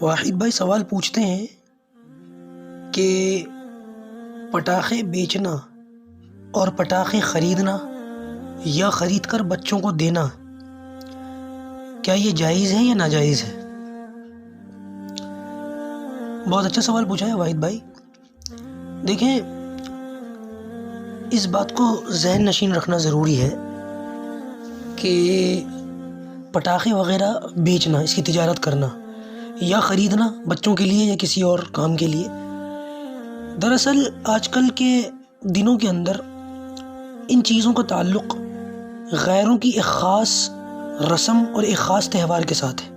واحد بھائی سوال پوچھتے ہیں کہ پٹاخے بیچنا اور پٹاخے خریدنا یا خرید کر بچوں کو دینا کیا یہ جائز ہے یا ناجائز ہے؟ بہت اچھا سوال پوچھا ہے واحد بھائی۔ دیکھیں، اس بات کو ذہن نشین رکھنا ضروری ہے کہ پٹاخے وغیرہ بیچنا، اس کی تجارت کرنا یا خریدنا بچوں کے لیے یا کسی اور کام کے لیے، دراصل آج کل کے دنوں کے اندر ان چیزوں کا تعلق غیروں کی ایک خاص رسم اور ایک خاص تہوار کے ساتھ ہے،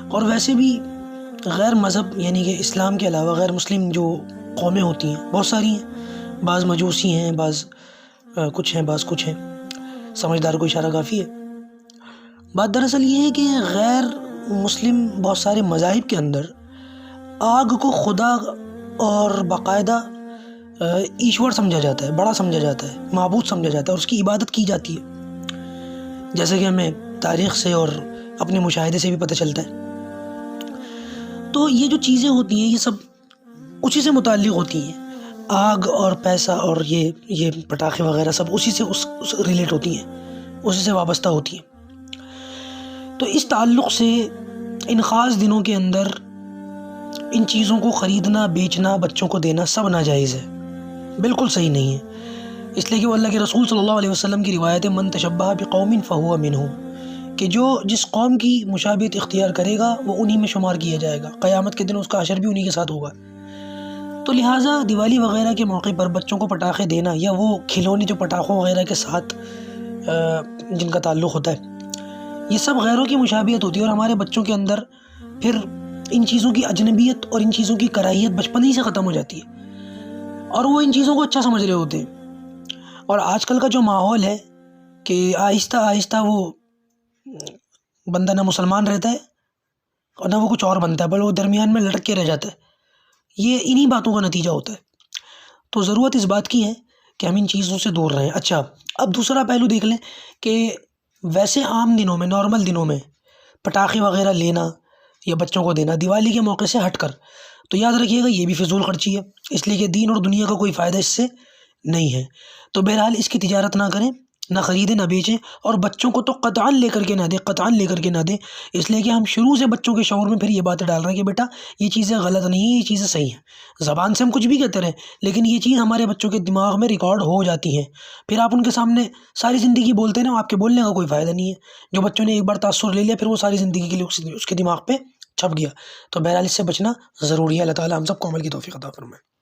اور ویسے بھی غیر مذہب یعنی کہ اسلام کے علاوہ غیر مسلم جو قومیں ہوتی ہیں بہت ساری ہیں، بعض مجوسی ہیں، بعض کچھ ہیں، بعض کچھ ہیں، سمجھدار کو اشارہ کافی ہے۔ بات دراصل یہ ہے کہ غیر مسلم بہت سارے مذاہب کے اندر آگ کو خدا اور باقاعدہ ایشور سمجھا جاتا ہے، بڑا سمجھا جاتا ہے، معبود سمجھا جاتا ہے، اور اس کی عبادت کی جاتی ہے، جیسے کہ ہمیں تاریخ سے اور اپنے مشاہدے سے بھی پتہ چلتا ہے۔ تو یہ جو چیزیں ہوتی ہیں یہ سب اسی سے متعلق ہوتی ہیں، آگ اور پیسہ اور یہ پٹاخے وغیرہ سب اسی سے اس ریلیٹ ہوتی ہیں، اسی سے وابستہ ہوتی ہیں۔ تو اس تعلق سے ان خاص دنوں کے اندر ان چیزوں کو خریدنا، بیچنا، بچوں کو دینا سب ناجائز ہے، بالکل صحیح نہیں ہے، اس لیے کہ وہ اللہ کے رسول صلی اللہ علیہ وسلم کی روایت ہے، من تشبہ بقوم فہو منہم، کہ جو جس قوم کی مشابہت اختیار کرے گا وہ انہی میں شمار کیا جائے گا، قیامت کے دن اس کا حشر بھی انہی کے ساتھ ہوگا۔ تو لہٰذا دیوالی وغیرہ کے موقع پر بچوں کو پٹاخے دینا یا وہ کھلونے جو پٹاخوں وغیرہ کے ساتھ جن کا تعلق ہوتا ہے، یہ سب غیروں کی مشابہت ہوتی ہے، اور ہمارے بچوں کے اندر پھر ان چیزوں کی اجنبیت اور ان چیزوں کی کراہیت بچپن ہی سے ختم ہو جاتی ہے، اور وہ ان چیزوں کو اچھا سمجھ رہے ہوتے ہیں۔ اور آج کل کا جو ماحول ہے کہ آہستہ آہستہ وہ بندہ نہ مسلمان رہتا ہے اور نہ وہ کچھ اور بنتا ہے، بلکہ وہ درمیان میں لٹک کے رہ جاتا ہے، یہ انہی باتوں کا نتیجہ ہوتا ہے۔ تو ضرورت اس بات کی ہے کہ ہم ان چیزوں سے دور رہیں۔ اچھا، اب دوسرا پہلو دیکھ لیں کہ ویسے عام دنوں میں، نارمل دنوں میں پٹاخے وغیرہ لینا یا بچوں کو دینا دیوالی کے موقع سے ہٹ کر، تو یاد رکھیے گا یہ بھی فضول خرچی ہے، اس لیے کہ دین اور دنیا کا کوئی فائدہ اس سے نہیں ہے۔ تو بہرحال اس کی تجارت نہ کریں، نہ خریدیں، نہ بیچیں، اور بچوں کو تو قطعاً لے کر کے نہ دیں، قطعاً لے کر کے نہ دیں، اس لیے کہ ہم شروع سے بچوں کے شعور میں پھر یہ باتیں ڈال رہے ہیں کہ بیٹا یہ چیزیں غلط نہیں ہیں، یہ چیزیں صحیح ہیں۔ زبان سے ہم کچھ بھی کہتے رہیں، لیکن یہ چیز ہمارے بچوں کے دماغ میں ریکارڈ ہو جاتی ہیں، پھر آپ ان کے سامنے ساری زندگی بولتے ہیں نا، آپ کے بولنے کا کوئی فائدہ نہیں ہے۔ جو بچوں نے ایک بار تاثر لے لیا پھر وہ ساری زندگی کے لیے اس کے دماغ پہ چھپ گیا۔ تو بہرحال اس سے بچنا ضروری ہے۔ اللہ تعالیٰ ہم سب کو عمل کی توفیق عطا فرمائے۔